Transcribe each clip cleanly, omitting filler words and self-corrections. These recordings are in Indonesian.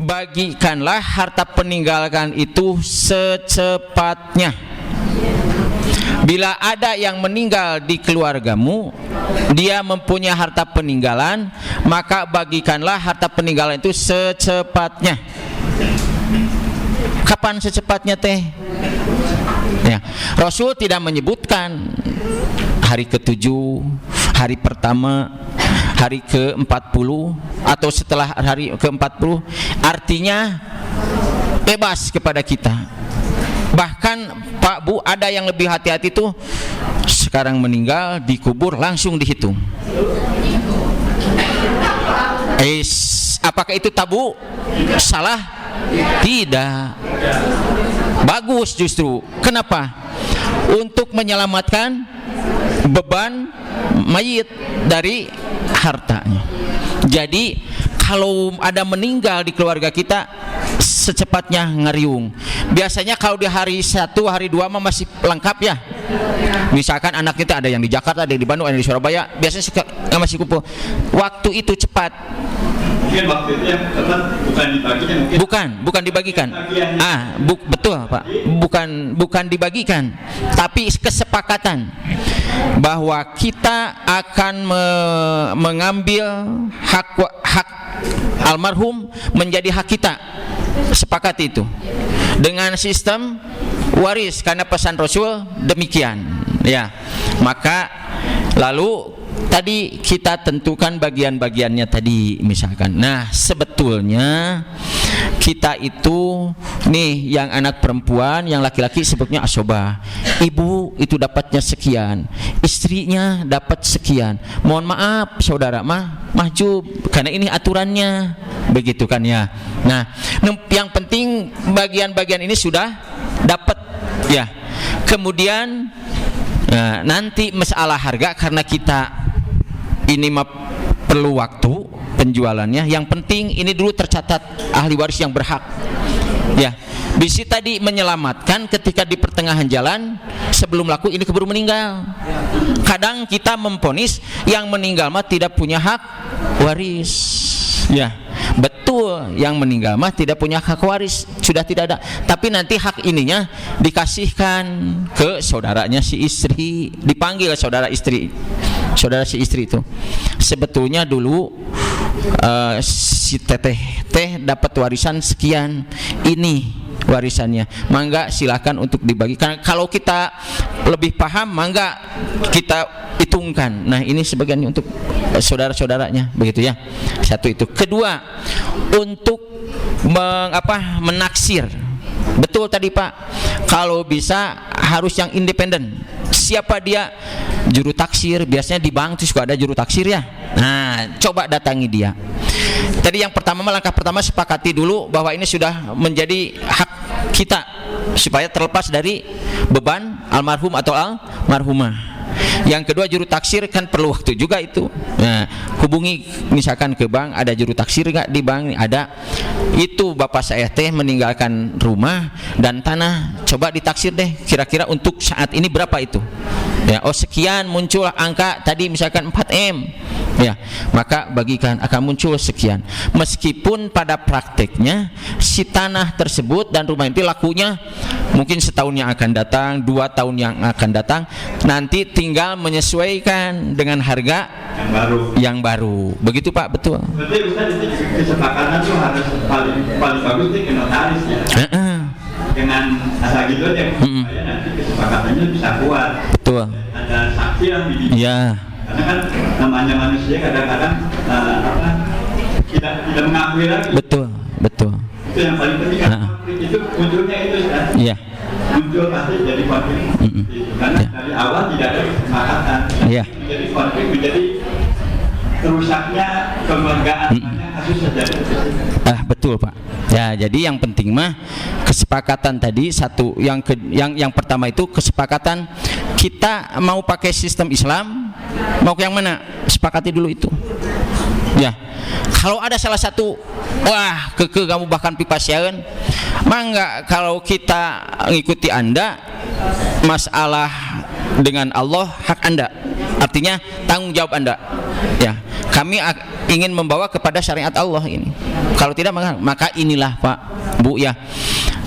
bagikanlah harta peninggalan itu secepatnya. Bila ada yang meninggal di keluargamu, dia mempunyai harta peninggalan, maka bagikanlah harta peninggalan itu secepatnya. Kapan secepatnya teh? Ya, Rasul tidak menyebutkan hari ke-7, hari pertama, hari ke-40 atau setelah hari ke-40. Artinya bebas kepada kita. Bahkan Pak Bu, ada yang lebih hati-hati tuh, sekarang meninggal dikubur langsung dihitung. Apakah itu tabu? Salah? Tidak. Bagus justru. Kenapa? Untuk menyelamatkan beban mayit dari hartanya. Jadi kalau ada meninggal di keluarga kita, secepatnya ngariung. Biasanya kalau di hari 1, hari 2 mah masih lengkap ya. Misalkan anak kita ada yang di Jakarta, ada yang di Bandung, ada yang di Surabaya, biasanya masih kumpul. Waktu itu cepat. Mungkin waktu itu yang bukan dibagikan mungkin. Bukan dibagikan. Betul Pak. Bukan dibagikan, tapi kesepakatan bahwa kita akan mengambil hak almarhum menjadi hak kita. Sepakat itu dengan sistem waris, karena pesan Rasul demikian ya. Maka lalu tadi kita tentukan bagian-bagiannya tadi misalkan. Nah, sebetulnya kita itu nih, yang anak perempuan, yang laki-laki sebutnya asobah. Ibu itu dapatnya sekian, istrinya dapat sekian. Mohon maaf saudara, mahjub, karena ini aturannya begitu kan ya. Nah, yang penting bagian-bagian ini sudah dapat ya. Kemudian nanti masalah harga, karena kita ini perlu waktu penjualannya. Yang penting ini dulu tercatat ahli waris yang berhak ya. Bisi tadi menyelamatkan ketika di pertengahan jalan sebelum laku ini keburu meninggal. Kadang kita memponis yang meninggal mah tidak punya hak waris ya. Betul, yang meninggal mah tidak punya hak waris, sudah tidak ada. Tapi nanti hak ininya dikasihkan ke saudaranya si istri, dipanggil saudara istri. Saudara si istri itu sebetulnya dulu si teteh dapat warisan sekian, ini warisannya, mangga silakan untuk dibagikan. Kalau kita lebih paham, mangga kita hitungkan. Nah, ini sebagiannya untuk saudara-saudaranya, begitu ya. Satu itu. Kedua, untuk menaksir. Betul tadi Pak, kalau bisa harus yang independen. Siapa dia? Juru taksir. Biasanya di bank itu suka ada juru taksir ya. Nah, coba datangi dia. Tadi yang pertama, langkah pertama sepakati dulu bahwa ini sudah menjadi hak kita, supaya terlepas dari beban almarhum atau almarhumah. Yang kedua, juru taksir kan perlu waktu juga itu. Nah, hubungi misalkan ke bank, ada juru taksir nggak di bank? Ada. Itu bapak saya teh meninggalkan rumah dan tanah, coba ditaksir deh kira-kira untuk saat ini berapa itu ya. Oh sekian, muncul angka tadi misalkan 4M ya, maka bagikan akan muncul sekian. Meskipun pada prakteknya si tanah tersebut dan rumah itu lakunya mungkin setahun yang akan datang, 2 tahun yang akan datang, nanti tinggal menyesuaikan dengan harga yang baru. Begitu Pak, betul. Berarti Ustaz, kesepakatan itu harus paling bagus itu ke notaris ya. Dengan asal gitu aja, supaya nanti kesepakatannya bisa kuat. Betul. Ada saksi yang dibidik. Iya. Karena kan namanya manusia kadang-kadang tidak mengakui lagi. Betul. Itu yang paling penting kan, konflik itu munculnya itu kan. Iya. Muncul pasti jadi konflik. Karena dari awal tidak ada kesepakatan. Iya. Menjadi konflik, menjadi rusaknya kelembagaan kasus saja. Betul Pak. Ya, jadi yang penting mah kesepakatan tadi satu. Yang pertama itu kesepakatan kita mau pakai sistem Islam, mau ke yang mana? Sepakati dulu itu. Ya. Kalau ada salah satu, wah kamu bahkan pipasiaeun, mangga kalau kita ngikuti Anda, masalah dengan Allah hak Anda. Artinya tanggung jawab Anda. Ya, kami ingin membawa kepada syariat Allah ini. Kalau tidak maka inilah Pak Bu ya,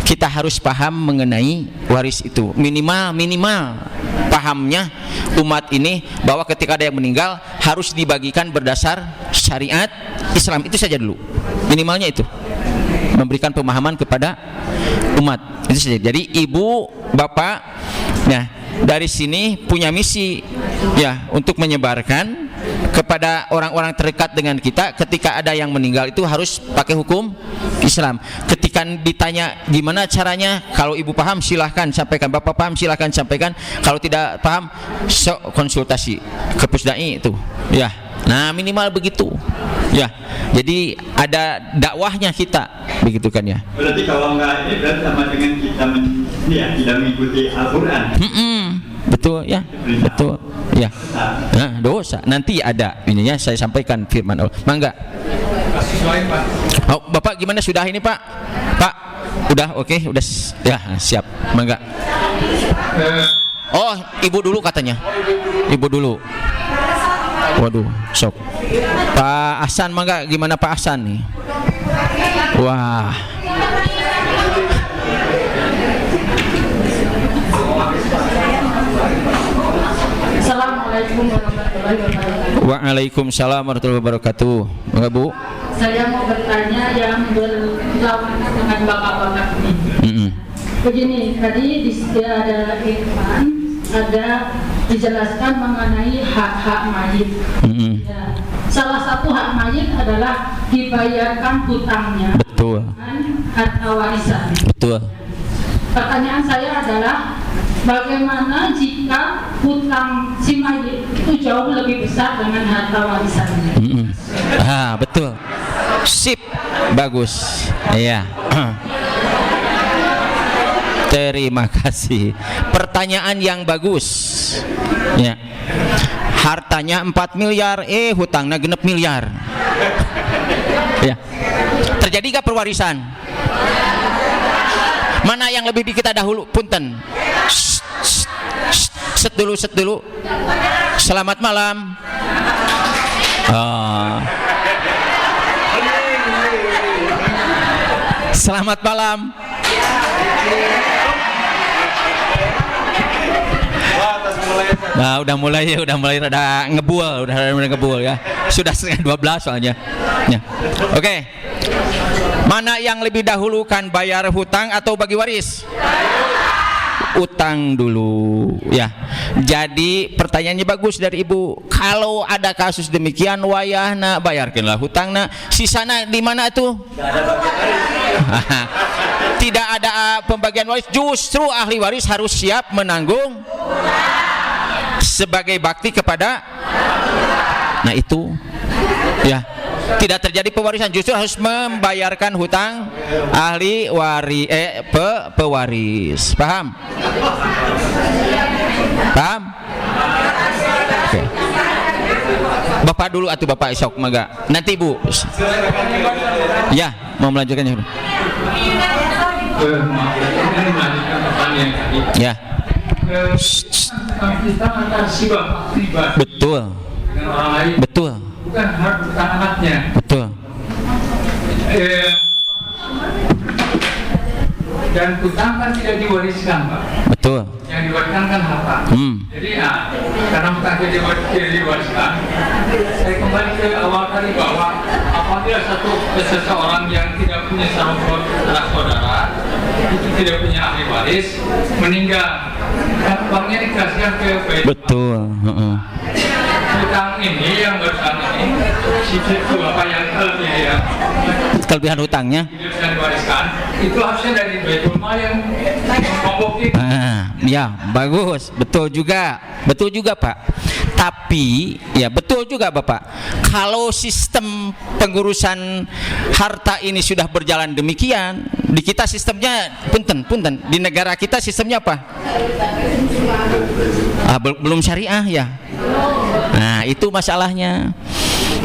kita harus paham mengenai waris itu. Minimal pahamnya umat ini bahwa ketika ada yang meninggal harus dibagikan berdasar syariat Islam. Itu saja dulu, minimalnya itu, memberikan pemahaman kepada umat itu saja. Jadi ibu bapak, nah dari sini punya misi ya untuk menyebarkan kepada orang-orang terdekat dengan kita. Ketika ada yang meninggal itu harus pakai hukum Islam. Ketika ditanya gimana caranya, kalau ibu paham silahkan sampaikan, bapak paham silahkan sampaikan, kalau tidak paham sok konsultasi ke pusdai itu ya. Nah minimal begitu ya, jadi ada dakwahnya kita begitu kan ya. Berarti kalau enggak ini berarti sama dengan kita tidak mengikuti Al-Quran. Betul ya, betul ya. Nah, dosa nanti ada ininya, saya sampaikan firman Allah. Mangga. Kasus lain Pak. Oh, Bapak gimana sudah ini Pak? Pak, udah oke, udah ya siap. Mangga. Oh, ibu dulu katanya. Ibu dulu. Waduh, sok. Pak Ahsan mangga, gimana Pak Ahsan nih? Wah. Assalamualaikum warahmatullahi wabarakatuh. Waalaikumsalam warahmatullahi wabarakatuh. Mangga Bu. Saya mau bertanya yang berlawanan dengan bapak-bapak ini. Begini, tadi ada iklan, ada dijelaskan mengenai hak-hak mayit. Ya. Salah satu hak mayit adalah dibayarkan hutangnya. Betul. Harta warisan. Betul. Pertanyaan saya adalah, bagaimana jika hutang si mayit itu jauh lebih besar dengan harta warisannya? Betul. Sip, bagus. Iya. Terima kasih. Pertanyaan yang bagus. Ya. Hartanya 4 miliar, hutangnya 6 miliar. Ya. Terjadi gak perwarisan? Mana yang lebih kita dahulu? Punten. Set dulu. Selamat malam. Selamat malam. Nah, udah mulai rada ngebul ya. Sudah setengah 12 soalnya. Ya. Oke. Mana yang lebih dahulu kan, bayar hutang atau bagi waris? Utang dulu ya. Jadi pertanyaannya bagus dari ibu. Kalau ada kasus demikian, wayahna bayarkanlah hutangna. Sisana di mana tuh? Tidak ada pembagian waris. Justru ahli waris harus siap menanggung sebagai bakti kepada. Nah itu ya, tidak terjadi pewarisan, justru harus membayarkan hutang ahli pewaris. Paham? Paham? Oke. Bapak dulu atau Bapak esok maga. Nanti Ibu. Ya, mau melanjutkannya. Ya. Kita antara si bapak pribadi betul dengan orang lain, betul, bukan hak hutang anaknya. Betul. Dan hutang kan tidak diwariskan Pak. Betul. Yang diwariskan kan harta. Jadi karena hutang tidak diwariskan, saya kembali ke awal tadi bahwa apabila seseorang yang tidak punya saudara itu tidak punya ahli waris meninggal, uangnya dikasihkan ke baik. Betul. Hutang ini yang barusan ini si bapak yang kelebihan hutangnya tidak bisa diwariskan, itu harusnya dari Baitul Mal yang memboki. Ya bagus, betul juga Pak. Tapi ya betul juga Bapak, kalau sistem pengurusan harta ini sudah berjalan demikian, di kita sistemnya punten, di negara kita sistemnya apa? Belum syariah ya. Nah itu masalahnya.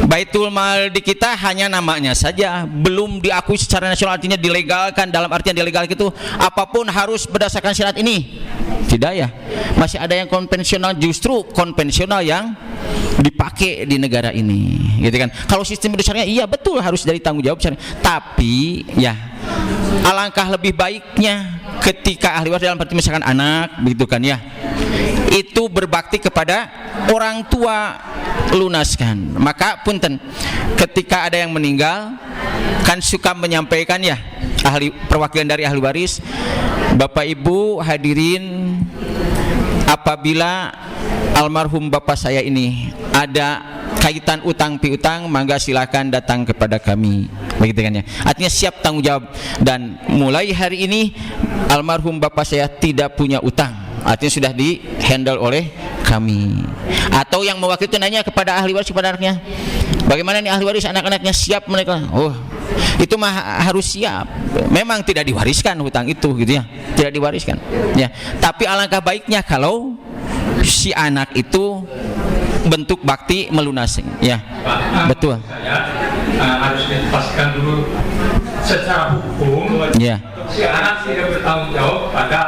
Baitul Mal di kita hanya namanya saja, belum diakui secara nasional, artinya dilegalkan. Dalam artian dilegalkan itu apapun harus berdasarkan syarat ini. Tidak ya, masih ada yang konvensional, justru konvensional yang dipakai di negara ini, gitu kan. Kalau sistem besarnya iya betul harus dari tanggung jawab syariah. Tapi ya alangkah lebih baiknya ketika ahli waris dalam arti misalkan anak, begitu kan ya, itu berbakti kepada orang tua, lunaskan. Maka punten, ketika ada yang meninggal kan suka menyampaikan ya ahli perwakilan dari ahli waris, Bapak Ibu hadirin, apabila almarhum bapak saya ini ada kaitan utang piutang, mangga silakan datang kepada kami, begitu kan ya. Artinya siap tanggung jawab, dan mulai hari ini almarhum bapak saya tidak punya utang, artinya sudah di handle oleh kami. Atau yang mewakili itu nanya kepada ahli waris, kepada anaknya, bagaimana nih ahli waris, anak-anaknya siap mereka? Oh, itu mah harus siap. Memang tidak diwariskan hutang itu, gitu ya, tidak diwariskan ya. Tapi alangkah baiknya kalau si anak itu bentuk bakti melunasi ya. Pak, betul. Saya harus dipastikan dulu secara hukum ya. si anak tidak bertanggung jawab pada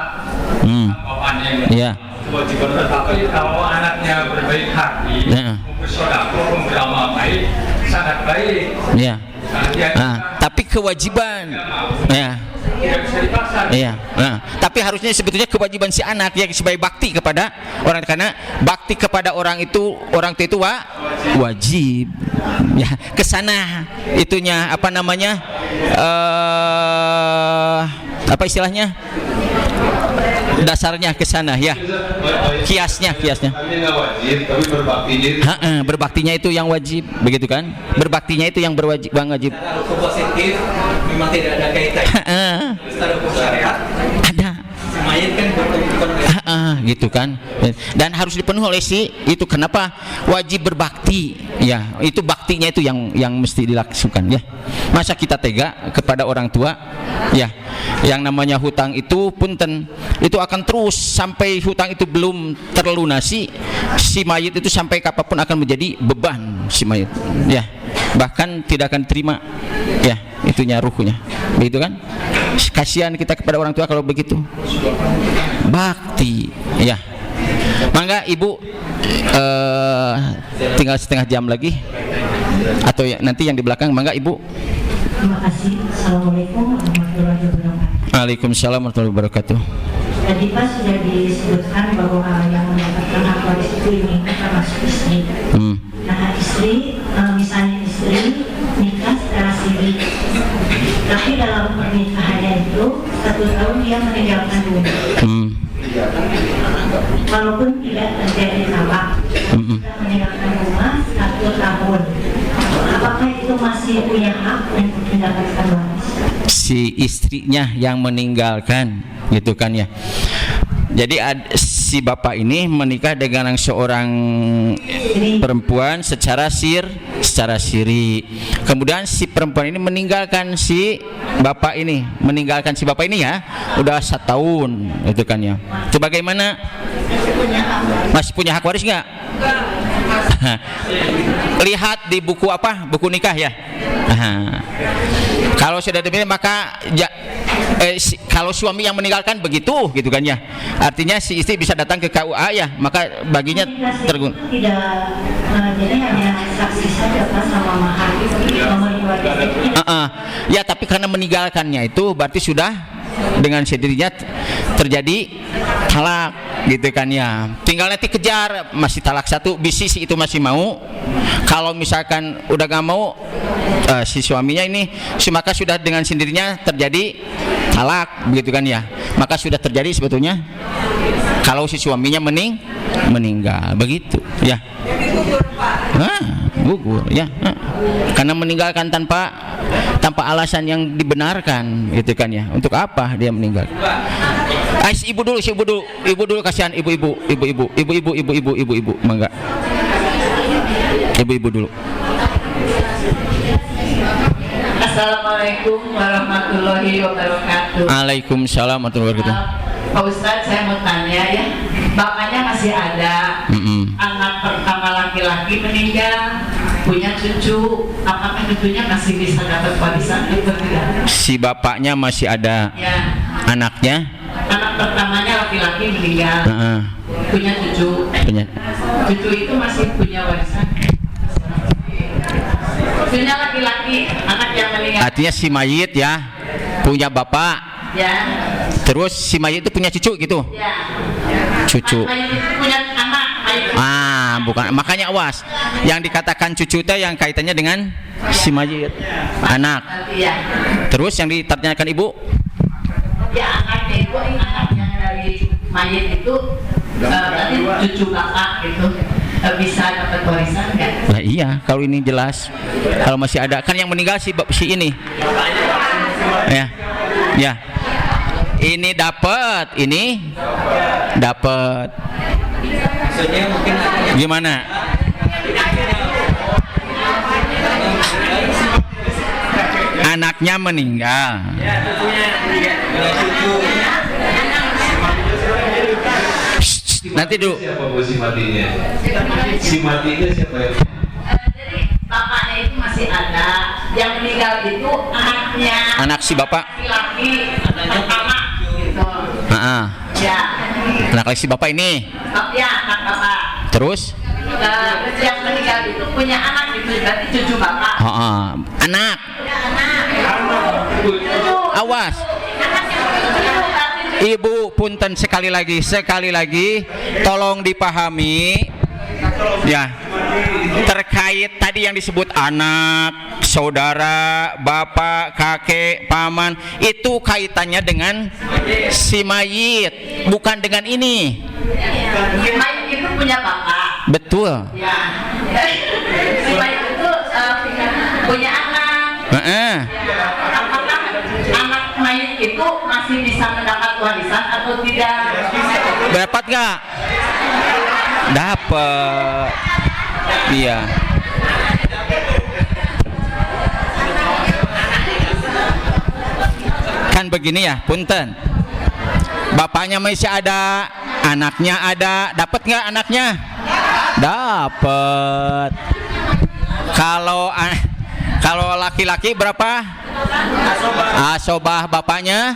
bapaknya. Ya. Tetapi kalau anaknya berbaik hati, bersedekah, beramal baik, sangat baik. Ya. Tapi kewajiban ya. Tidak bisa dipaksa. Iya. Nah, tapi harusnya sebetulnya kewajiban si anak ya sebagai bakti kepada orang, karena bakti kepada orang itu, orang tua itu wajib. Ya, kesana itunya apa namanya? Apa istilahnya? Dasarnya ke sana ya. Kiasnya. Berbaktinya itu yang wajib, begitu kan? Berbaktinya itu yang berwajib, wajib. Secara hukum positif memang tidak ada kaitan. Secara hukum syariat ada. Mayat kan gitu kan. Dan harus dipenuhi oleh si itu. Kenapa wajib berbakti? Ya, itu baktinya itu yang mesti dilakukan ya. Masa kita tega kepada orang tua? Ya, yang namanya hutang itu punten, itu akan terus sampai hutang itu belum terlunasi. Si mayit itu sampai kapanpun akan menjadi beban si mayit. Ya, bahkan tidak akan terima ya itunya ruhnya, begitu kan? Kasihan kita kepada orang tua kalau begitu. Bakti ya. Mangga ibu tinggal setengah jam lagi, atau ya, nanti yang di belakang, mangga ibu. Terima kasih. Assalamualaikum warahmatullahi wabarakatuh. Waalaikumsalam warahmatullahi wabarakatuh. Tadi Pak sudah disebutkan bahwa yang mendapatkan hak waris itu ini termasuk istri. Nah, istri, misalnya istri nikah secara siri, tapi dalam pernikahannya itu 1 tahun dia meninggalkan rumah. Walaupun tidak terjadi talak, sudah meninggalkan rumah 1 tahun. Apakah itu masih punya hak untuk mendapatkan waris? Si istrinya yang meninggalkan, gitu kan ya. Jadi si bapak ini menikah dengan seorang perempuan secara siri. Kemudian si perempuan ini meninggalkan si bapak ini, ya, udah 1 tahun, itu kan ya. Itu bagaimana? Masih punya hak waris nggak? Lihat di buku apa? Buku nikah ya. Kalau sudah demikian maka kalau suami yang meninggalkan begitu, gitu kan ya. Artinya si istri bisa datang ke KUA ya, maka baginya terguna. Jadi hanya saksi saja Pak sama mahar. Ya, tapi karena meninggalkannya itu berarti sudah dengan sendirinya terjadi talak, gitu kan ya. Tinggal nanti kejar, masih talak 1, bisi si itu masih mau. Kalau misalkan udah gak mau si suaminya ini, maka sudah dengan sendirinya terjadi talak, begitu kan ya. Maka sudah terjadi sebetulnya kalau si suaminya meninggal, begitu ya. Gugur ya. Karena meninggalkan tanpa alasan yang dibenarkan, gitu kan ya. Untuk apa dia meninggal? Si ibu dulu kasihan ibu-ibu, mangga. Ibu-ibu dulu. Assalamualaikum warahmatullahi wabarakatuh. Waalaikumsalam warahmatullahi wabarakatuh. Pak Ustadz, saya mau tanya ya, bapaknya masih ada, anak pertama laki-laki meninggal, punya cucu, apakah cucunya masih bisa dapat warisan atau tidak? Si bapaknya masih ada Ya. Anaknya? Anak pertamanya laki-laki meninggal, punya cucu. cucu itu masih punya warisan. Cucunya laki-laki, anak yang meninggal. Artinya si mayit ya punya bapak. Ya. Terus si mayit itu punya cucu gitu. Ya. Cucu. Mayit itu punya anak. Bukan. Makanya awas. Yang dikatakan cucu itu yang kaitannya dengan si mayit, anak. Ya. Terus yang ditanyakan ibu? Ya anaknya itu anak yang dari mayit itu berarti cucu bapak gitu. Bisa dapat warisan nggak? Nah, iya, kalau ini jelas. Kalau masih ada, kan yang meninggal si ini. Ya. Ini dapat, ini dapat. Gimana? Anaknya meninggal. Nanti dulu. Siapa bos si matinya? Si matinya siapa ya? Jadi bapaknya itu masih ada, yang meninggal itu anaknya. Anak si bapak. Laki-laki pertama gitu. Ya. Anak si bapak ini. Ya, anak bapak. Terus? Yang meninggal itu punya anak gitu, berarti cucu bapak. Anak. Ya, anak. Awas. Ibu punten sekali lagi tolong dipahami ya, terkait tadi yang disebut anak, saudara, bapak, kakek, paman, itu kaitannya dengan si mayit, bukan dengan ini. Si mayit itu punya bapak. Betul. Ya. Si mayit itu punya anak. Apakah anak mayit itu masih bisa mendapat warisan atau tidak? Dapat nggak? Dapat. Iya. Kan begini ya, punten. Bapaknya masih ada, anaknya ada, dapat nggak anaknya? Dapat. Kalau laki-laki berapa? Asobah bapaknya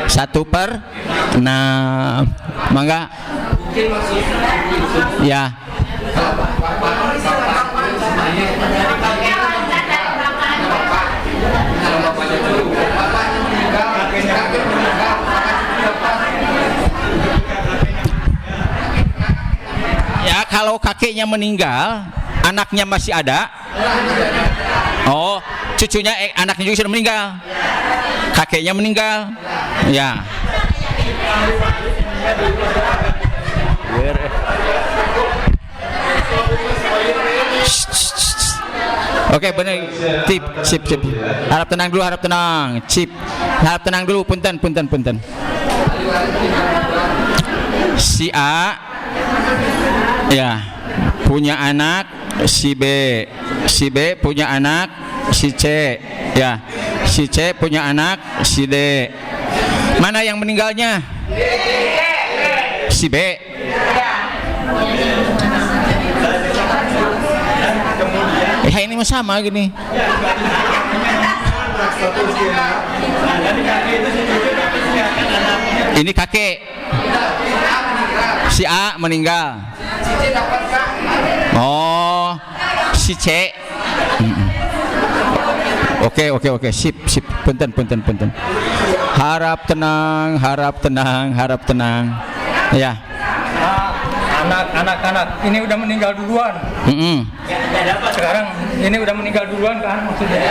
1/6. Mangga. Ya. Ya, kalau kakeknya meninggal, anaknya masih ada. Oh, cucunya anaknya juga sudah meninggal. Kakeknya meninggal. Ya. Oke, benar. Sip. Harap tenang dulu, harap tenang. Harap tenang dulu, punten. Si A ya punya anak, si B punya anak, si C ya, si C punya anak, si D. Mana yang meninggalnya? Si B. Ini mah sama gini. Ini kakek. Si A meninggal. Oh, si C. Oke. Sip. Punten. Harap tenang. Ya. Anak-anak ini udah meninggal duluan. Sekarang ini udah meninggal duluan kan maksudnya.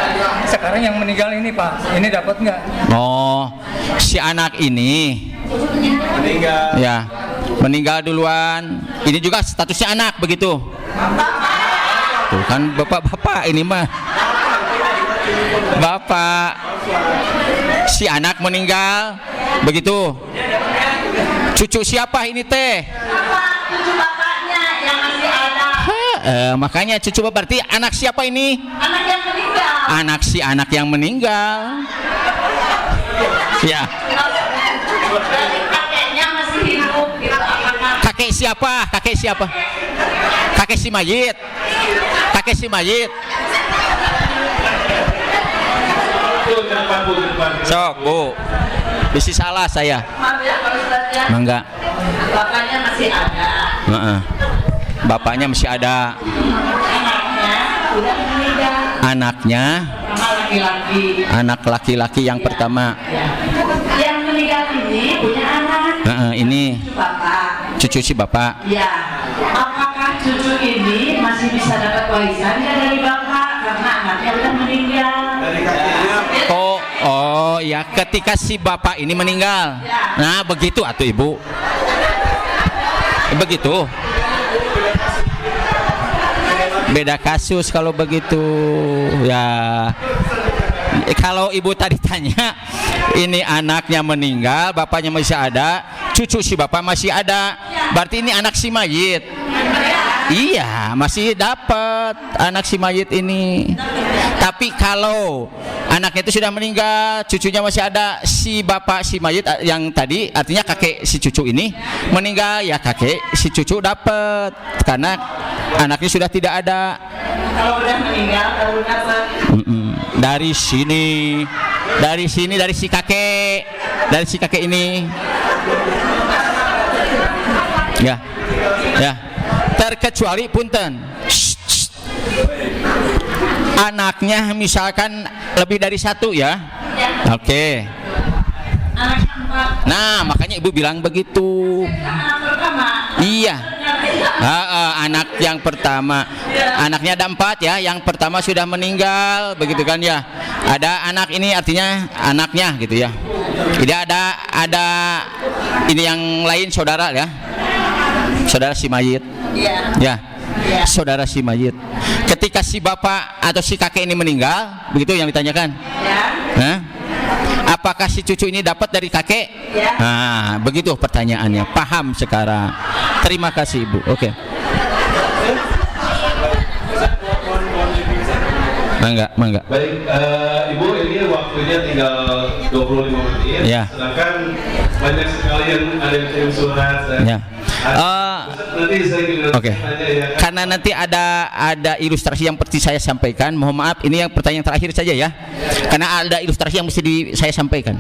Sekarang yang meninggal ini Pak, ini dapat nggak? Oh, si anak ini meninggal. Ya, meninggal duluan. Ini juga statusnya anak begitu. Tuh kan bapak ini mah. Bapak. Si anak meninggal begitu. Cucu siapa ini teh? Cucu bapaknya yang masih ada. Makanya cucu bapak berarti anak siapa ini? Anak yang meninggal. Anak yang meninggal. Ya. Kakeknya masih hidup gitu. Kakek siapa? Kakek si mayit. Sok, Bu. Bisi salah saya. Maaf ya Pak Ustaz ya. Mangga. bapaknya masih ada. Bapaknya masih ada. Anaknya udah meninggal. Anaknya Sama laki-laki. anak laki-laki yang pertama. Ya. Yang meninggal ini punya anak. Ini Cucu bapak. cucu si bapak. Ya. Apakah cucu ini masih bisa dapat warisannya dari bapak karena anaknya udah meninggal? Oh ya, ketika si bapak ini meninggal. Nah begitu atuh ibu. Begitu. Beda kasus kalau begitu ya. Kalau ibu tadi tanya ini anaknya meninggal, bapaknya masih ada, cucu si bapak masih ada, berarti ini anak si mayit. Iya, masih dapat anak si mayit ini. Tapi kalau anaknya itu sudah meninggal, cucunya masih ada, si bapak si mayit yang tadi artinya kakek si cucu ini meninggal, ya kakek si cucu dapat karena anaknya sudah tidak ada. Kalau udah meninggal baru dapat. Dari sini dari si kakek ini. Ya. Terkecuali punten. Anaknya misalkan lebih dari satu ya. Oke. Nah, makanya ibu bilang begitu. Iya. Anak yang pertama, anaknya ada 4 ya. Yang pertama sudah meninggal, begitu kan ya. Ada anak ini artinya anaknya gitu ya. Tidak ada ini yang lain saudara ya. Saudara si mayit. Ya. Saudara si mayit. Ketika si bapak atau si kakek ini meninggal, begitu yang ditanyakan. Hah? Apakah si cucu ini dapat dari kakek? Nah, begitu pertanyaannya. Paham sekarang. Terima kasih ibu. Oke. Mangga. Baik, ibu ini waktunya tinggal 25 menit. Ya. Sedangkan banyak sekali yang ada yang kirim surat. Ya. Nanti saya Oke. Karena nanti ada ilustrasi yang seperti saya sampaikan. Mohon maaf, ini yang pertanyaan terakhir saja ya. Karena ada ilustrasi yang mesti saya sampaikan.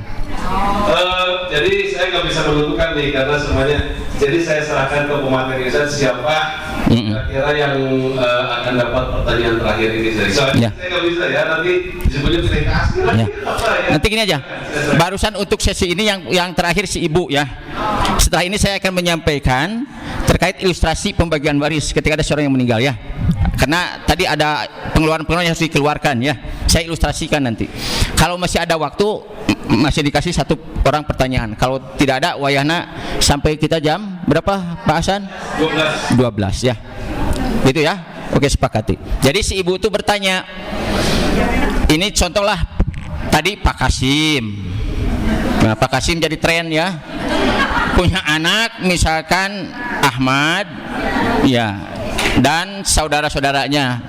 Jadi saya nggak bisa menentukan nih karena semuanya. Jadi saya serahkan ke pemateri saya siapa kira-kira yang akan dapat pertanyaan terakhir ini. Soalnya saya nggak bisa ya, nanti disebutnya tidak kasih lagi. Nanti gini aja. Barusan untuk sesi ini yang terakhir si ibu ya. Setelah ini saya akan menyampaikan terkait ilustrasi pembagian waris ketika ada seorang yang meninggal ya. Karena tadi ada pengeluaran-pengeluaran yang harus dikeluarkan ya. Saya ilustrasikan nanti. Kalau masih ada waktu, masih dikasih 1 orang pertanyaan. Kalau tidak ada, wayahna sampai kita jam berapa Pak Hasan? 12 ya. Gitu ya. Oke, sepakati. Jadi si ibu itu bertanya. Ini contohlah tadi Pak Kasim. Nah, Pak Kasim jadi tren ya. Punya anak misalkan Ahmad ya, dan saudara-saudaranya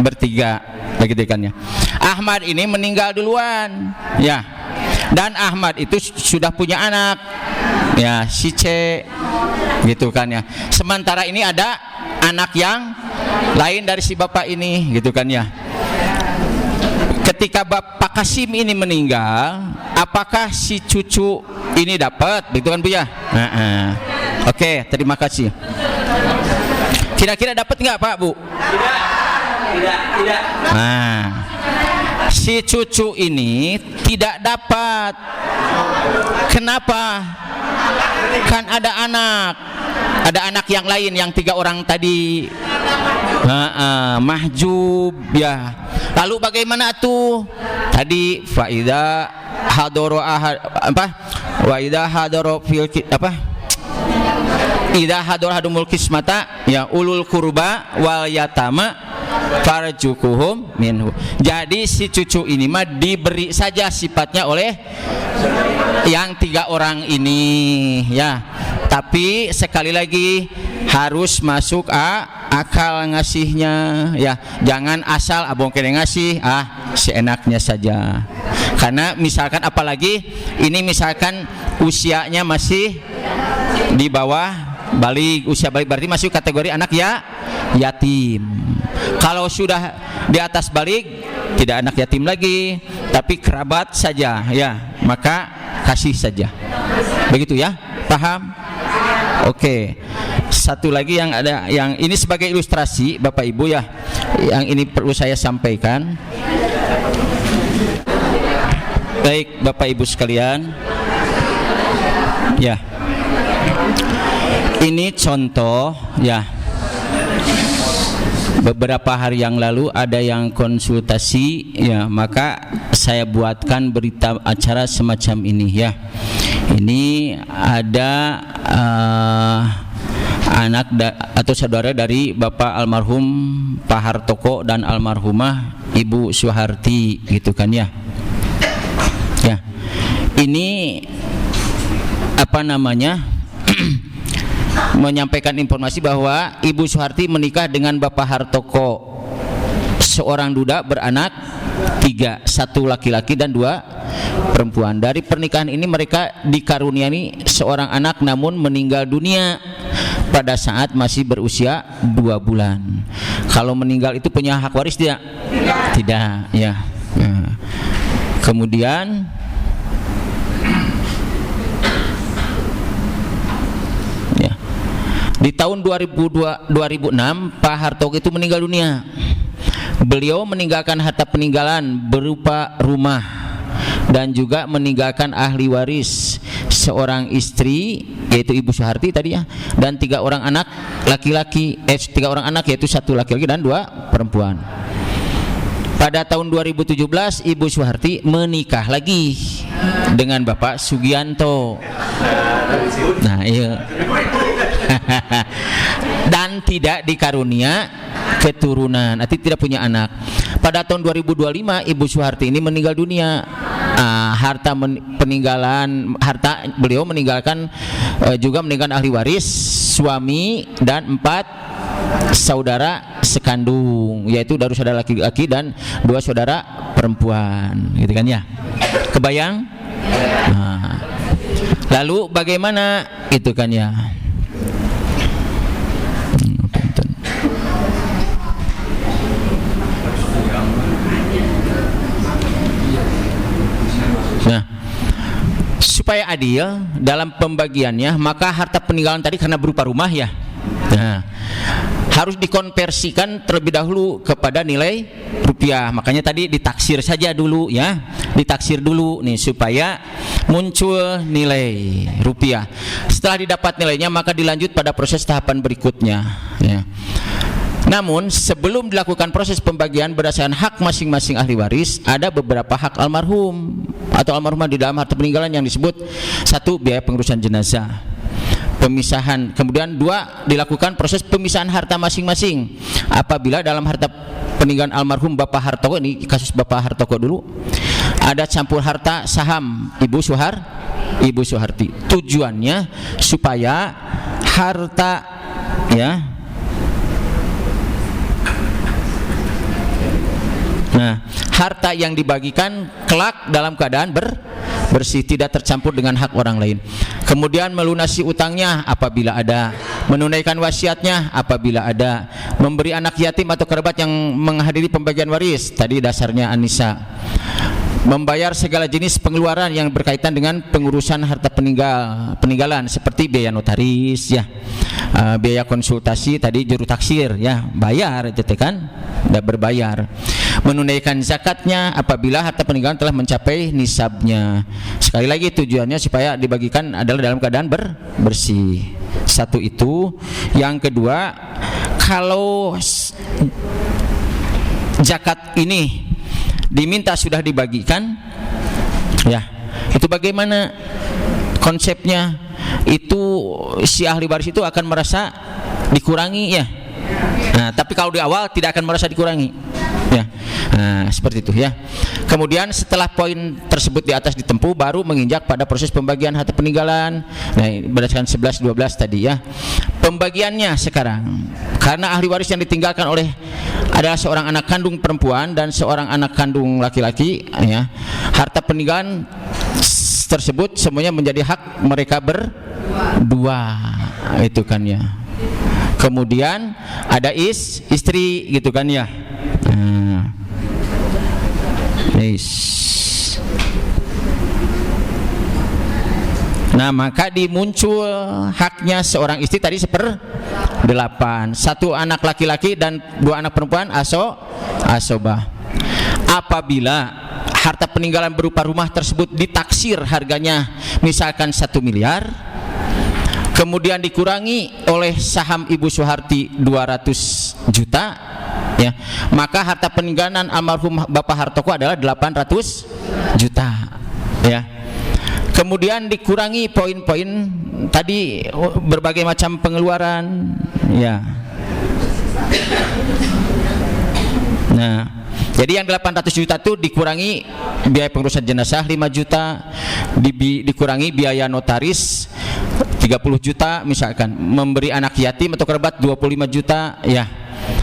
bertiga, begitu kan ya. Ahmad ini meninggal duluan ya, dan Ahmad itu sudah punya anak ya, si C, gitu kan ya. Sementara ini ada anak yang lain dari si bapak ini, gitu kan ya. Ketika Bapak Kasim ini meninggal, apakah si cucu ini dapat, begitu kan Bu ya? Oke, terima kasih. Kira-kira dapat nggak Pak Bu? Tidak. Nah, si cucu ini tidak dapat. Kenapa? Kan ada anak yang lain yang 3 orang tadi. Mahjub ya. Lalu bagaimana tuh? Tadi faida hadoro waida hadoro fil idza hador hadumul kismata ya ulul kurba wal yatama farjukuhum minhu. Jadi si cucu ini mah diberi saja sifatnya oleh yang 3 orang ini ya. Tapi sekali lagi harus masuk akal ngasihnya ya. Jangan asal abang kene ngasih seenaknya saja. Karena misalkan apalagi ini misalkan usianya masih di bawah balik, usia balik berarti masuk kategori anak yatim. Kalau sudah di atas balik tidak anak yatim lagi, tapi kerabat saja ya, maka kasih saja. Begitu ya? Paham? Oke. Satu lagi yang ada, yang ini sebagai ilustrasi Bapak Ibu ya, yang ini perlu saya sampaikan. Baik Bapak Ibu sekalian, ya, ini contoh ya. Beberapa hari yang lalu ada yang konsultasi ya, maka saya buatkan berita acara semacam ini ya. Ini ada anak atau saudara dari Bapak almarhum Pak Hartoko dan almarhumah Ibu Suharti gitu kan ya. Ya. Ini apa namanya? Menyampaikan informasi bahwa Ibu Suharti menikah dengan Bapak Hartoko, seorang duda beranak 3, 1 laki-laki dan 2 perempuan. Dari pernikahan ini mereka dikaruniai seorang anak namun meninggal dunia pada saat masih berusia 2 bulan. Kalau meninggal itu punya hak waris tidak? Tidak ya. Nah, kemudian di tahun 2006 Pak Hartoko itu meninggal dunia. Beliau meninggalkan harta peninggalan berupa rumah dan juga meninggalkan ahli waris, seorang istri yaitu Ibu Suharti tadi ya, dan 3 orang anak laki-laki, 3 orang anak yaitu 1 laki-laki dan 2 perempuan. Pada tahun 2017 Ibu Suharti menikah lagi dengan Bapak Sugianto. Nah, iya. Dan tidak dikarunia keturunan, artinya tidak punya anak. Pada tahun 2025 Ibu Suharti ini meninggal dunia. Harta beliau meninggalkan juga meninggalkan ahli waris, suami dan 4 saudara sekandung, yaitu 2 saudara laki-laki dan 2 saudara perempuan, gitu kan ya. Kebayang? Nah, lalu bagaimana itu kan ya? Nah, supaya adil dalam pembagiannya, maka harta peninggalan tadi karena berupa rumah ya, nah, harus dikonversikan terlebih dahulu kepada nilai rupiah. Makanya tadi ditaksir saja dulu ya, ditaksir dulu nih supaya muncul nilai rupiah. Setelah didapat nilainya maka dilanjut pada proses tahapan berikutnya ya. Namun sebelum dilakukan proses pembagian berdasarkan hak masing-masing ahli waris, ada beberapa hak almarhum atau almarhumah di dalam harta peninggalan yang disebut 1. Biaya pengurusan jenazah, pemisahan. Kemudian 2. Dilakukan proses pemisahan harta masing-masing. Apabila dalam harta peninggalan almarhum Bapak Hartoko, ini kasus Bapak Hartoko dulu, ada campur harta saham Ibu Suharti. Tujuannya supaya harta ya, nah, harta yang dibagikan kelak dalam keadaan bersih, tidak tercampur dengan hak orang lain. Kemudian melunasi utangnya apabila ada, menunaikan wasiatnya apabila ada, memberi anak yatim atau kerabat yang menghadiri pembagian waris, tadi dasarnya Anissa, membayar segala jenis pengeluaran yang berkaitan dengan pengurusan harta peninggalan seperti biaya notaris ya, biaya konsultasi tadi, juru taksir ya, bayar itu kan, tidak berbayar. Menunaikan zakatnya apabila harta peninggalan telah mencapai nisabnya. Sekali lagi tujuannya supaya dibagikan adalah dalam keadaan bersih. 1 itu. Yang kedua, kalau zakat ini diminta sudah dibagikan ya, itu bagaimana konsepnya? Itu si ahli waris itu akan merasa dikurangi ya. Nah, tapi kalau di awal tidak akan merasa dikurangi ya. Nah, seperti itu ya. Kemudian setelah poin tersebut di atas ditempuh, baru menginjak pada proses pembagian harta peninggalan. Nah, berdasarkan 11-12 tadi ya. Pembagiannya sekarang, karena ahli waris yang ditinggalkan oleh adalah seorang anak kandung perempuan dan seorang anak kandung laki-laki ya, harta peninggalan tersebut semuanya menjadi hak mereka berdua, itu kan ya. Kemudian ada istri gitu kan ya. Nah, maka dimuncul haknya seorang istri tadi 1/8. 1 anak laki-laki dan 2 anak perempuan asobah. Apabila harta peninggalan berupa rumah tersebut ditaksir harganya misalkan 1 miliar, kemudian dikurangi oleh saham Ibu Suharti 200 juta, ya, maka harta peninggalan almarhum Bapak Hartoko adalah 800 juta, ya. Kemudian dikurangi poin-poin tadi berbagai macam pengeluaran, ya. Nah, jadi yang 800 juta itu dikurangi biaya pengurusan jenazah 5 juta, dikurangi biaya notaris 30 juta misalkan, memberi anak yatim atau kerabat 25 juta, ya.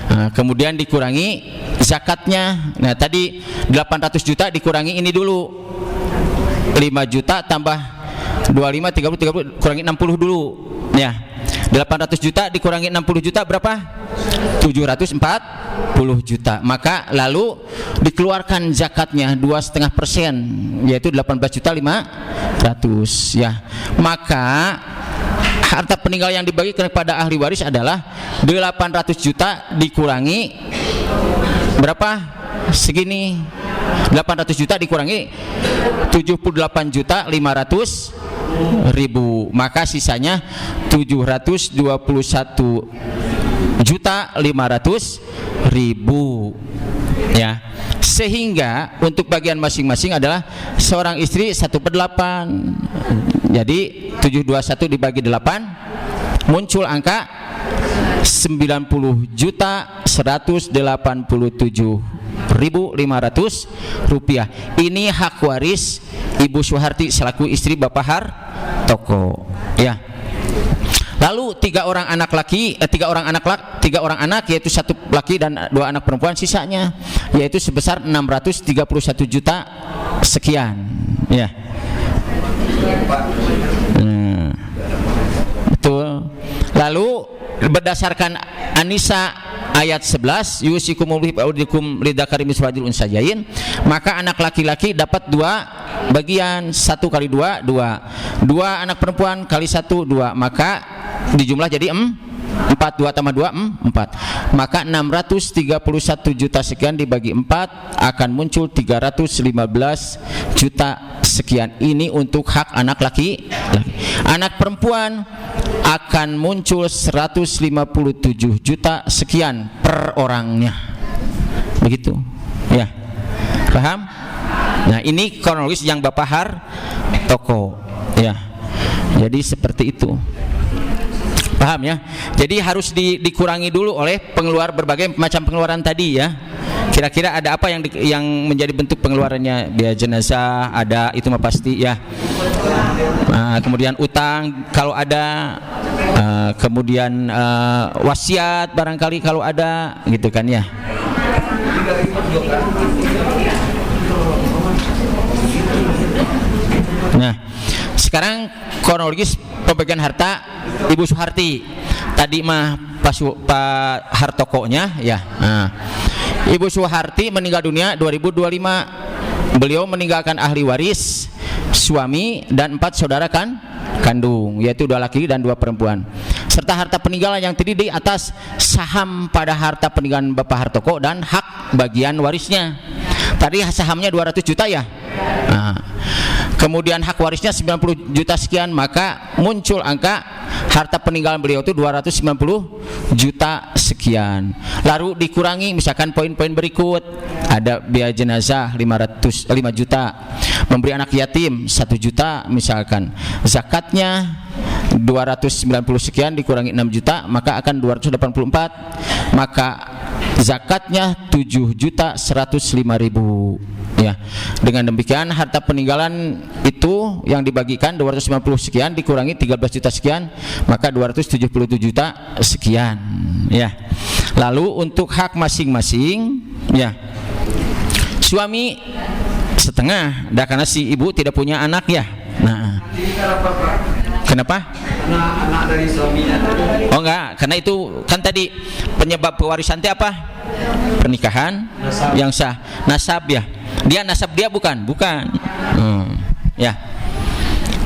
Nah, kemudian dikurangi zakatnya. Nah, tadi 800 juta dikurangi ini dulu 5 juta tambah 25, 30 kurangi 60 dulu, ya. 800 juta dikurangi 60 juta berapa? 740 juta. Maka lalu dikeluarkan zakatnya 2,5%, yaitu 18.500.000, ya. Maka harta peninggalan yang dibagi kepada ahli waris adalah 800 juta dikurangi berapa? Segini. 800 juta dikurangi 78.500.000, maka sisanya 721.500.000, ya. Sehingga untuk bagian masing-masing adalah seorang istri 1/8. Jadi 721 dibagi 8 muncul angka 90.187.500 rupiah. Ini hak waris Ibu Suharti selaku istri Bapak Hartoko, ya. Lalu 3 orang anak yaitu 1 laki dan 2 anak perempuan, sisanya yaitu sebesar 631 juta sekian, ya. Betul. Lalu berdasarkan An-Nisa ayat 11, yusikumul bi'audikum lidzakari mislu hadzil unsayain, maka anak laki-laki dapat 2 bagian, 1 kali 2 2 anak perempuan kali 1 2, maka dijumlah jadi 4, 2 tambah 2 4, maka 631 juta sekian dibagi 4 akan muncul 315 juta sekian. Ini untuk hak anak laki. Anak perempuan akan muncul 157 juta sekian per orangnya, begitu, ya. Paham? Nah, ini kronologis yang Bapak Hartoko, ya. Jadi seperti itu. Paham, ya? Jadi harus dikurangi dulu oleh berbagai macam pengeluaran tadi, ya. Kira-kira ada apa yang menjadi bentuk pengeluarannya? Biaya jenazah ada, itu mah pasti, ya. Nah, kemudian utang kalau ada, kemudian wasiat barangkali kalau ada, gitu kan, ya. Nah, sekarang kronologis pembagian harta Ibu Suharti. Tadi mah Pak Hartokonya, ya. Nah, Ibu Suharti meninggal dunia 2025. Beliau meninggalkan ahli waris, suami dan 4 saudara kandung, yaitu 2 laki dan 2 perempuan, serta harta peninggalan yang terdiri atas saham pada harta peninggalan Bapak Hartoko dan hak bagian warisnya. Tadi sahamnya 200 juta, ya. Nah, kemudian hak warisnya 90 juta sekian, maka muncul angka harta peninggalan beliau itu 290 juta sekian. Lalu dikurangi misalkan poin-poin berikut. Ada biaya jenazah 5 juta, memberi anak yatim 1 juta misalkan, zakatnya 290 sekian dikurangi 6 juta, maka akan 284, maka zakatnya 7.105.000, ya. Dengan demikian harta peninggalan itu yang dibagikan 290 sekian dikurangi 13 juta sekian, maka 277 juta sekian, ya. Lalu untuk hak masing-masing, ya. Suami setengah, karena si ibu tidak punya anak, ya. Nah, kenapa? Anak dari suaminya. Oh enggak, karena itu kan tadi penyebab pewarisan itu apa? Pernikahan nasab. Yang sah, nasab, ya. Dia nasab dia bukan. Ya.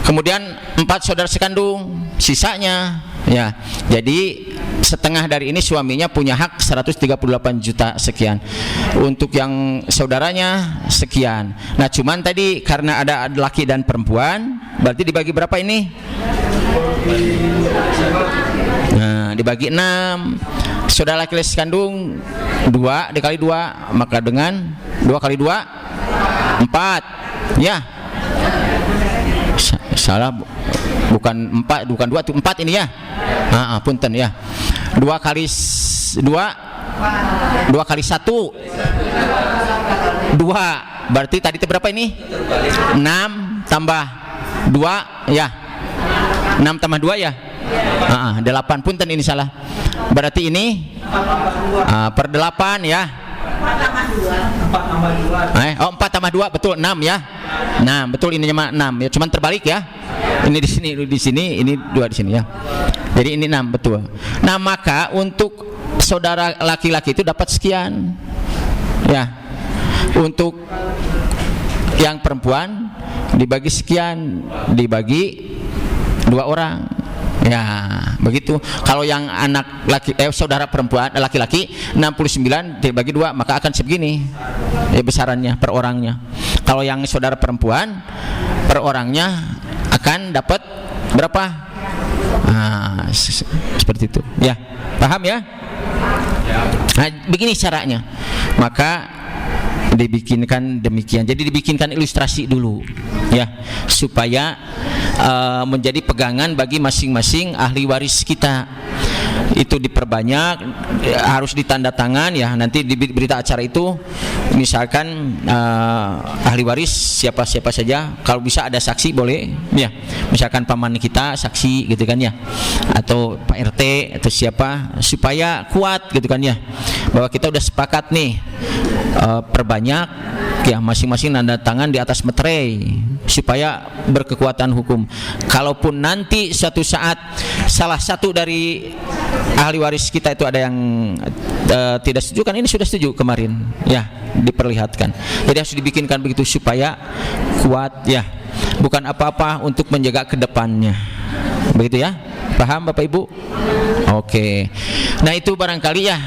Kemudian 4 saudara sekandung, sisanya ya. Jadi setengah dari ini suaminya punya hak 138 juta sekian. Untuk yang saudaranya sekian. Nah, cuman tadi karena ada laki dan perempuan, berarti dibagi berapa ini? Nah, dibagi 6. Saudara laki-laki sekandung 2 dikali 2, maka dengan 2 kali 2 4. Ya. Salah, bukan 4, bukan 2, itu 4 ini ya. Punten ya. 2 kali 2 kali 1 2. Berarti tadi itu berapa ini? 6 tambah 2 ya. 6 tambah 2 ya. 8, punten ini salah. Berarti ini per 8 ya. 4 tambah 2 betul 6 ya. Nah, betul ini 6 ya, cuman terbalik ya. Ini di sini, ini 2 di sini ya. Jadi ini 6 betul. Nah, maka untuk saudara laki-laki itu dapat sekian. Ya. Untuk yang perempuan dibagi sekian, dibagi 2 orang. Ya, begitu. Kalau yang anak saudara perempuan laki-laki 69 dibagi 2, maka akan segini ya besarannya per orangnya. Kalau yang saudara perempuan per orangnya akan dapat berapa? Seperti itu. Ya, paham ya? Nah, begini caranya. Maka dibikinkan demikian. Jadi dibikinkan ilustrasi dulu ya, supaya menjadi pegangan bagi masing-masing ahli waris kita. Itu diperbanyak, harus ditanda tangan ya. Nanti di berita acara itu misalkan ahli waris siapa-siapa saja, kalau bisa ada saksi boleh ya. Misalkan paman kita saksi gitu kan ya, atau Pak RT atau siapa, supaya kuat gitu kan ya, bahwa kita udah sepakat nih perbanyak ya, masing-masing tanda tangan di atas meterai supaya berkekuatan hukum. Kalaupun nanti suatu saat salah satu dari ahli waris kita itu ada yang tidak setuju, kan ini sudah setuju kemarin ya, diperlihatkan. Jadi harus dibikinkan begitu supaya kuat ya, bukan apa-apa untuk menjaga kedepannya, begitu ya. Paham Bapak Ibu? Oke. Nah, itu barangkali ya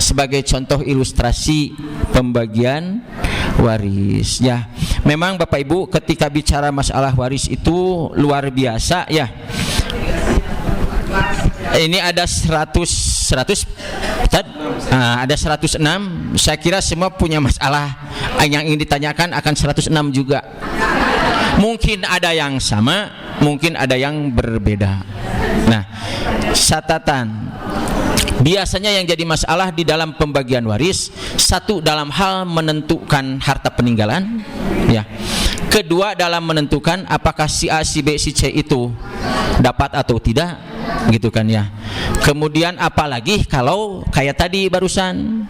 sebagai contoh ilustrasi pembagian waris ya. Memang Bapak Ibu ketika bicara masalah waris itu luar biasa ya. Ini ada 100 ada 106. Saya kira semua punya masalah yang ingin ditanyakan akan 106 juga. Mungkin ada yang sama, mungkin ada yang berbeda. Nah, catatan biasanya yang jadi masalah di dalam pembagian waris, satu dalam hal menentukan harta peninggalan ya. Kedua dalam menentukan apakah si A, si B, si C itu dapat atau tidak, gitu kan ya. Kemudian apalagi kalau kayak tadi barusan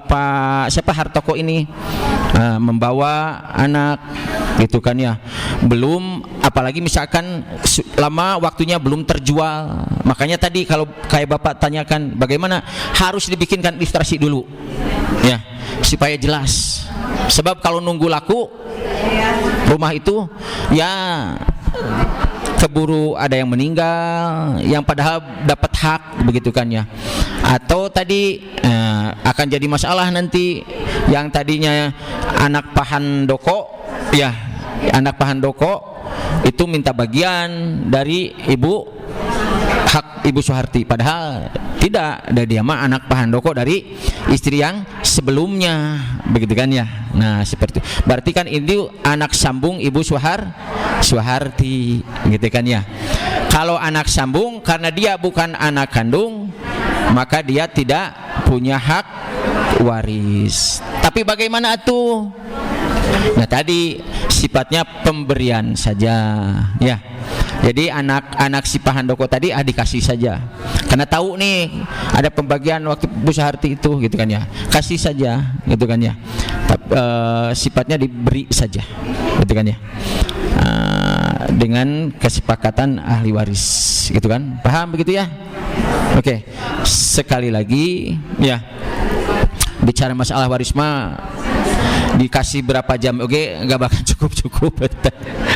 Pak Hartoko ini membawa anak, gitu kan ya. Belum, apalagi misalkan lama waktunya belum terjual. Makanya tadi kalau kayak Bapak tanyakan bagaimana, harus dibikinkan ilustrasi dulu ya, supaya jelas. Sebab kalau nunggu laku rumah itu ya keburu ada yang meninggal yang padahal dapat hak, begitu kan ya. Atau tadi akan jadi masalah nanti yang tadinya anak Pak Handoko ya, anak Pak Handoko itu minta bagian dari ibu, hak Ibu Soeharti, padahal tidak, ada dia mah anak Pak Handoko dari istri yang sebelumnya, begitu kan ya. Nah, seperti itu. Berarti kan ini anak sambung Ibu Soeharti, gitu kan ya. Kalau anak sambung karena dia bukan anak kandung, maka dia tidak punya hak waris. Tapi bagaimana tuh? Nah, tadi sifatnya pemberian saja ya. Jadi anak si Pak Handoko tadi dikasih saja, karena tahu nih ada pembagian waktu Bu Soeharti itu, gitu kan ya, kasih saja, gitu kan ya. Sifatnya diberi saja, gitu kan ya, dengan kesepakatan ahli waris, gitu kan. Paham begitu ya? Oke. Sekali lagi ya, bicara masalah waris mah dikasih berapa jam oke nggak bakal cukup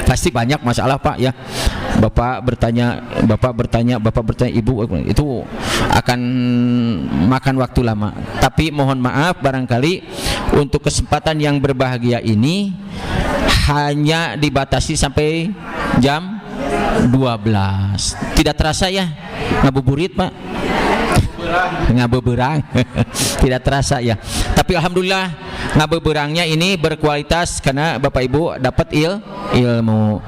pasti banyak masalah Pak ya. Bapak bertanya Ibu itu akan makan waktu lama. Tapi mohon maaf barangkali untuk kesempatan yang berbahagia ini hanya dibatasi sampai jam 12. Tidak terasa ya ngabuburit Pak, ngabuburang tidak terasa ya. Tapi alhamdulillah ngabuburangnya ini berkualitas karena Bapak Ibu dapat ilmu.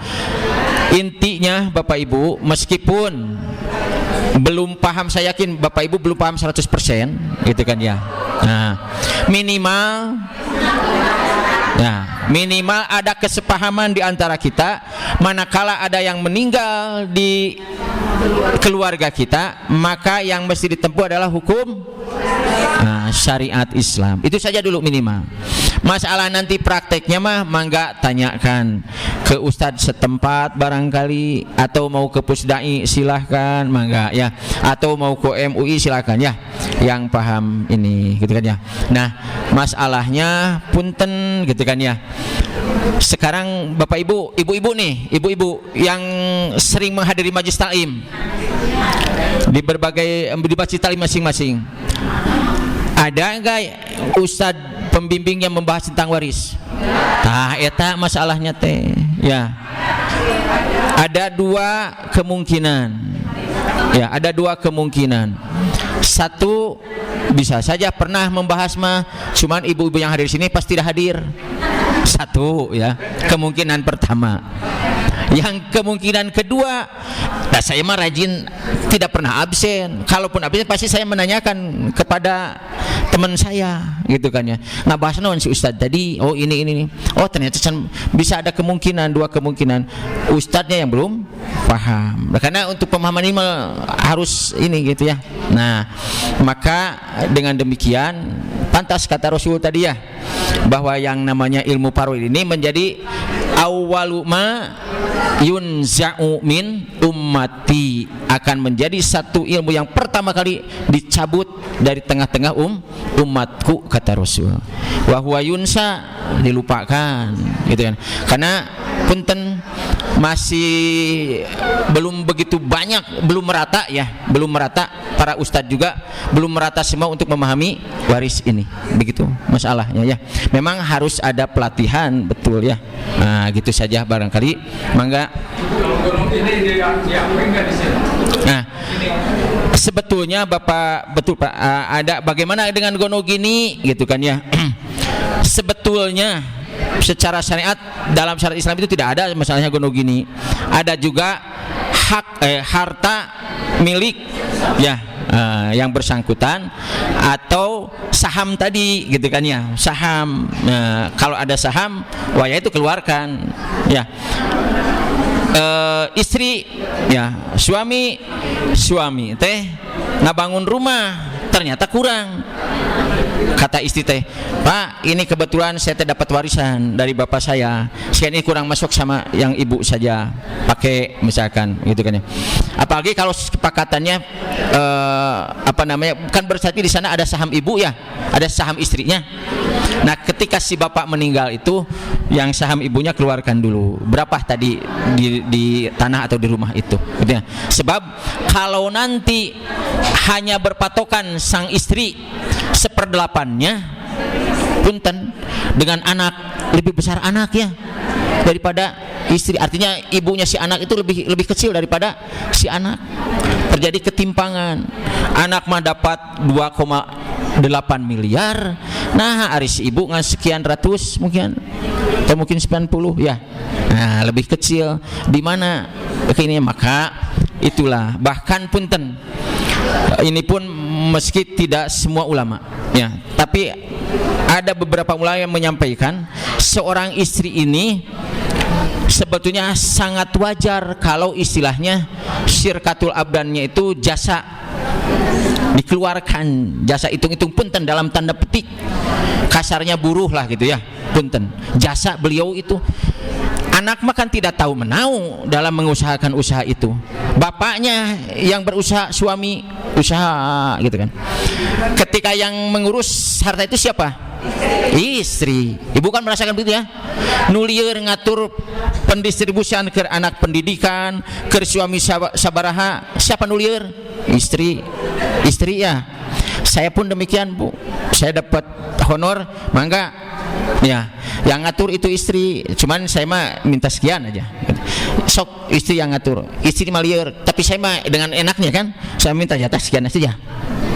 Intinya Bapak Ibu, meskipun belum paham, saya yakin Bapak Ibu belum paham 100% gitu kan ya. Nah, minimal ada kesepahaman di antara kita. Manakala ada yang meninggal di keluarga kita, maka yang mesti ditempuh adalah hukum syariat Islam. Itu saja dulu minimal. Masalah nanti prakteknya mah mangga tanyakan ke ustadz setempat barangkali, atau mau ke Pusdai silahkan mangga ya, atau mau ke MUI silahkan ya, yang paham ini gitu kan ya. Nah masalahnya punten gitu kan ya. Sekarang Bapak Ibu, ibu-ibu yang sering menghadiri majelis taklim di berbagai majelis taklim masing-masing, ada enggak ustadz pembimbing yang membahas tentang waris? Nah, eta masalahnya teh ya. Ada dua kemungkinan. Ya, ada dua kemungkinan. Satu, bisa saja pernah membahas mah, cuman ibu-ibu yang hadir sini pasti tidak hadir. Satu ya, kemungkinan pertama. Yang kemungkinan kedua, nah saya mah rajin tidak pernah absen. Kalaupun absen pasti saya menanyakan kepada teman saya gitu kan ya. Nah bahas non si ustadz tadi, oh ini. Oh ternyata bisa ada kemungkinan, dua kemungkinan. Ustadznya yang belum paham. Nah, karena untuk pemahaman ini harus ini gitu ya. Nah maka dengan demikian pantas kata Rasul tadi ya, bahwa yang namanya ilmu parul ini menjadi awwalu ma yunza'u min ummati, akan menjadi satu ilmu yang pertama kali dicabut dari tengah-tengah umatku kata Rasul. Wa huwa yunsa, dilupakan gitu kan. Karena punten masih belum begitu banyak, belum merata ya, belum merata, para ustadz juga belum merata semua untuk memahami waris ini, begitu masalahnya ya. Memang harus ada pelatihan, betul ya. Nah gitu saja barangkali, mangga. Nah sebetulnya Bapak, betul Pak, ada bagaimana dengan gonogini gitu kan ya. Sebetulnya secara syariat, dalam syariat Islam itu tidak ada masalahnya gonogini. Ada juga harta milik ya yang bersangkutan, atau saham tadi gitu kan ya, saham. Kalau ada saham, wah ya itu keluarkan ya. Istri ya, suami teh ngabangun rumah ternyata kurang, kata istri teh, Pak ini kebetulan saya teh dapat warisan dari bapak saya ini kurang masuk sama yang ibu saja pakai misalkan gitu kan ya. Apalagi kalau kesepakatannya bukan berarti di sana ada saham ibu ya, ada saham istrinya. Nah ketika si bapak meninggal itu, yang saham ibunya keluarkan dulu berapa tadi di tanah atau di rumah itu gitu ya. Sebab kalau nanti hanya berpatokan sang istri 1/8-nya, punten, dengan anak lebih besar anak ya daripada istri, artinya ibunya si anak itu lebih kecil daripada si anak. Terjadi ketimpangan. Anak mah dapat 2,8 miliar, nah aris ibu ngan sekian ratus mungkin, atau mungkin 90 ya. Nah lebih kecil di mana ini. Maka itulah, bahkan punten, ini pun meski tidak semua ulama ya, tapi ada beberapa ulama yang menyampaikan seorang istri ini sebetulnya sangat wajar kalau istilahnya syirkatul abdannya itu jasa dikeluarkan, jasa hitung-hitung punten dalam tanda petik, kasarnya buruh lah gitu ya, punten, jasa beliau itu. Anak makan tidak tahu menau dalam mengusahakan usaha itu. Bapaknya yang berusaha, suami usaha gitu kan. Ketika yang mengurus harta itu siapa? Istri. Ibu kan merasakan begitu ya. Nu lieur ngatur pendistribusian ke anak pendidikan, ke suami sabaraha, siapa nu lieur? Istri. Istri ya. Saya pun demikian, Bu. Saya dapat honor, mangga ya, yang ngatur itu istri. Cuman saya mah minta sekian aja. Sok istri yang ngatur. Istri mah lieur, tapi saya mah dengan enaknya kan, saya minta jatah sekian saja.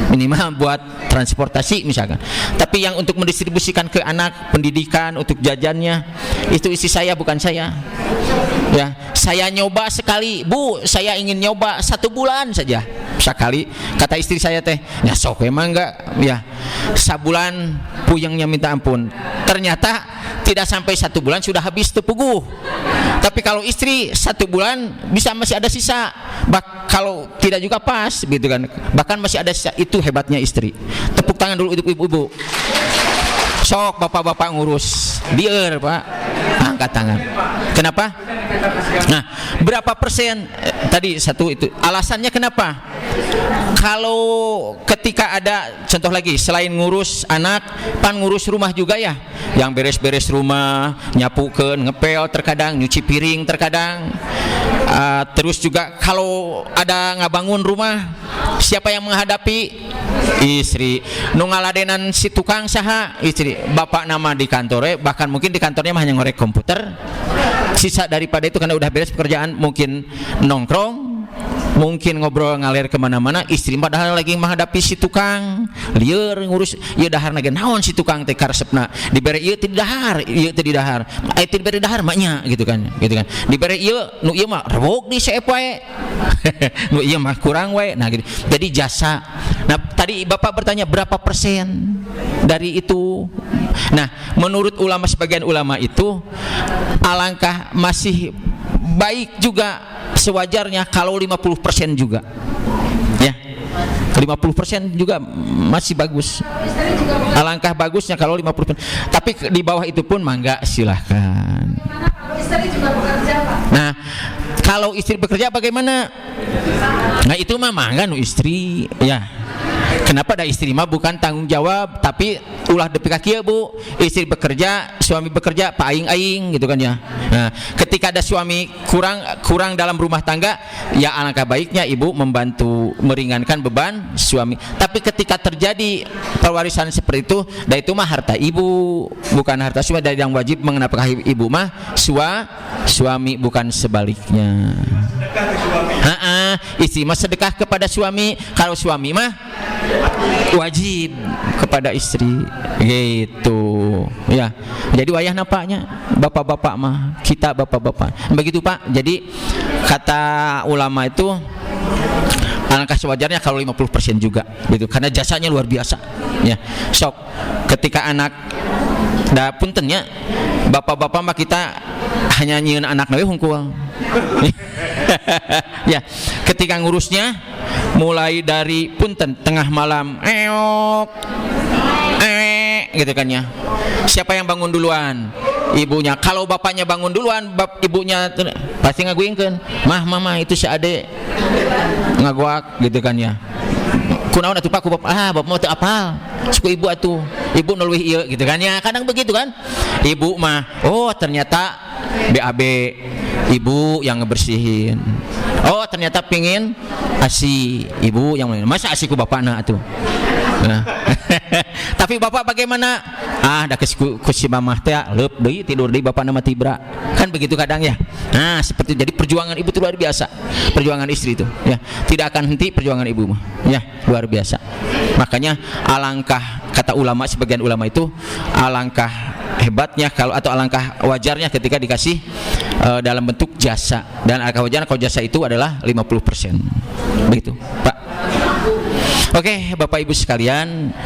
Minimal buat transportasi misalkan. Tapi yang untuk mendistribusikan ke anak pendidikan, untuk jajannya, itu istri saya, bukan saya. Ya, saya nyoba sekali, Bu, saya ingin nyoba 1 bulan saja. Sekali, kata istri saya teh, ya sok emang enggak, ya sabulan puyengnya minta ampun. Ternyata tidak sampai 1 bulan sudah habis tepuguh. Tapi kalau istri 1 bulan bisa masih ada sisa. Kalau tidak juga pas, gitu kan. Bahkan masih ada sisa. Itu hebatnya istri. Tepuk tangan dulu untuk ibu-ibu. Sok bapak-bapak ngurus. Biar Pak, angkat tangan. Kenapa? Nah, berapa persen? Tadi satu itu. Alasannya kenapa? Kalau ketika ada contoh lagi, selain ngurus anak, pan ngurus rumah juga ya. Yang beres-beres rumah, nyapukeun, ngepel terkadang, nyuci piring terkadang. Terus juga kalau ada ngabangun rumah, siapa yang menghadapi? Istri. Nu ngaladenan si tukang saha? Istri. Bapak nama di kantornya, bahkan mungkin di kantornya mah hanya ngorek komputer. Sisa daripada itu karena udah beres pekerjaan, mungkin nongkrong, mungkin ngobrol ngalir kemana-mana. Istri padahal lagi menghadapi si tukang lieur ngurus ieu dahar nage naon si tukang teh karesepna dibere ieu teu dahar, ieu teu didahar, aya teu dibere dahar maknya gitu kan dibere ieu nu ieu mah rebok di seep wae nu ieu mah kurang wae. Nah gitu. Jadi jasa. Nah tadi Bapak bertanya berapa persen dari itu. Nah menurut ulama, sebagian ulama itu alangkah masih baik juga sewajarnya kalau 50% juga ya, 50% juga masih bagus. Alangkah bagusnya kalau 50%. Tapi di bawah itu pun mangga silahkan. Nah kalau istri bekerja bagaimana? Nah itu mah mangga nu istri ya. Kenapa ada istri mah bukan tanggung jawab, tapi ulah depi ka kieu Bu. Istri bekerja, suami bekerja, paing-aing gitu kan ya. Nah, ketika ada suami kurang dalam rumah tangga, ya alangkah baiknya ibu membantu meringankan beban suami. Tapi ketika terjadi pewarisan seperti itu, dan itu mah harta ibu, bukan harta suami. Dari yang wajib mengenapkahi ibu mah suami, bukan sebaliknya. Istri mah sedekah kepada suami, kalau suami mah wajib kepada istri gitu ya. Jadi wayah napaknya bapak-bapak mah, kita bapak-bapak begitu Pak. Jadi kata ulama itu alangkah sewajarnya kalau 50% juga gitu, karena jasanya luar biasa ya. Sok ketika anak da puntennya bapak-bapak mah kita hanya nyieun anak nawe hungkul ya, ketika ngurusnya mulai dari punten tengah malam gitu kan ya. Siapa yang bangun duluan? Ibunya. Kalau bapaknya bangun duluan, ibunya pasti ngaguingkeun, mama itu si ade ngaguak gitu kan ya. Kunaon atuh Pak ku bapak? Bapak mah teu apal. Suku ibu atuh. Ibu nu leuwih ieu gitu kan ya. Kadang begitu kan. Ibu mah, oh ternyata BAB ibu yang ngebersihin. Oh ternyata pingin ASI ibu yang masa ASI ku bapakna atuh. Nah. Tapi bapak bagaimana? Da ku si mamah teh leup deui tidur deui bapakna mah tibra. Kan begitu kadang ya. Nah, seperti jadi perjuangan ibu itu luar biasa. Perjuangan istri itu ya. Tidak akan henti perjuangan ibu mah. Ya, luar biasa. Makanya alangkah kata ulama, sebagian ulama itu alangkah hebatnya kalau atau alangkah wajarnya ketika dikasih dalam bentuk jasa, dan alangkah wajarnya kalau jasa itu adalah 50%. Begitu, Pak. Oke, Bapak Ibu sekalian,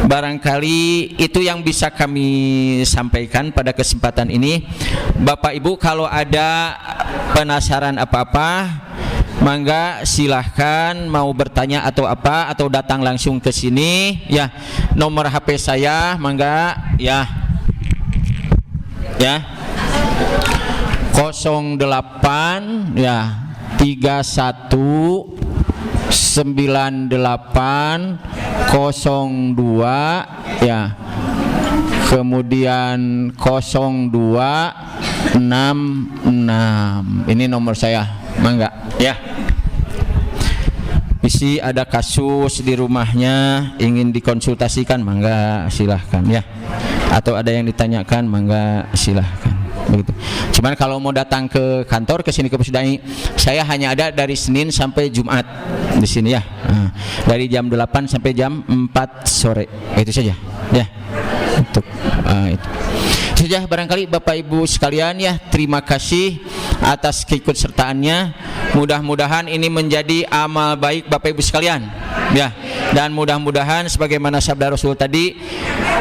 barangkali itu yang bisa kami sampaikan pada kesempatan ini. Bapak Ibu kalau ada penasaran apa-apa, mangga silahkan mau bertanya atau apa, atau datang langsung ke sini ya. Nomor HP saya mangga ya 08 ya 31 9802 ya kemudian 0266. Ini nomor saya, mangga ya. Isi ada kasus di rumahnya ingin dikonsultasikan, mangga silahkan ya. Atau ada yang ditanyakan, mangga silahkan. Begitu. Cuman kalau mau datang ke kantor, ke sini ke Pusdai, saya hanya ada dari Senin sampai Jumat di sini ya. Dari jam 8 sampai jam 4 sore. Itu saja ya. Untuk itu saja barangkali Bapak Ibu sekalian ya, terima kasih atas keikutsertaannya. Mudah-mudahan ini menjadi amal baik Bapak Ibu sekalian ya, dan mudah-mudahan sebagaimana sabda Rasul tadi,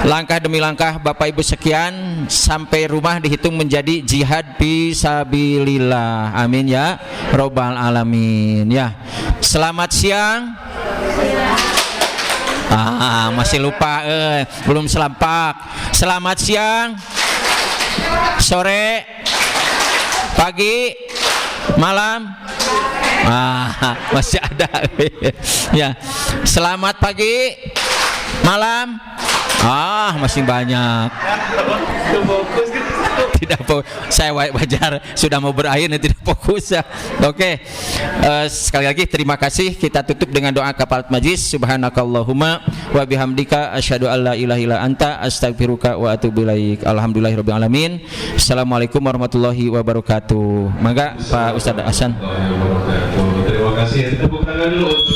langkah demi langkah Bapak Ibu sekian sampai rumah dihitung menjadi jihad fisabilillah. Amin ya robbal alamin ya. Selamat siang. Masih lupa, belum selampak. Selamat siang, sore, pagi, malam. Masih ada. Ya, selamat pagi, malam. Masih banyak. Tidak fokus. Saya wajar sudah mau berakhir dan tidak fokus ya. Oke. Sekali lagi terima kasih. Kita tutup dengan doa kafarat majlis. Subhanakallahumma wa bihamdika asyhadu an la ilaha illa anta astaghfiruka wa atubu ilaik. Alhamdulillahirabbil alamin. Assalamualaikum warahmatullahi wabarakatuh. Mangga Pak Ustaz Hasan. Terima kasih. Tepuk tangan dulu.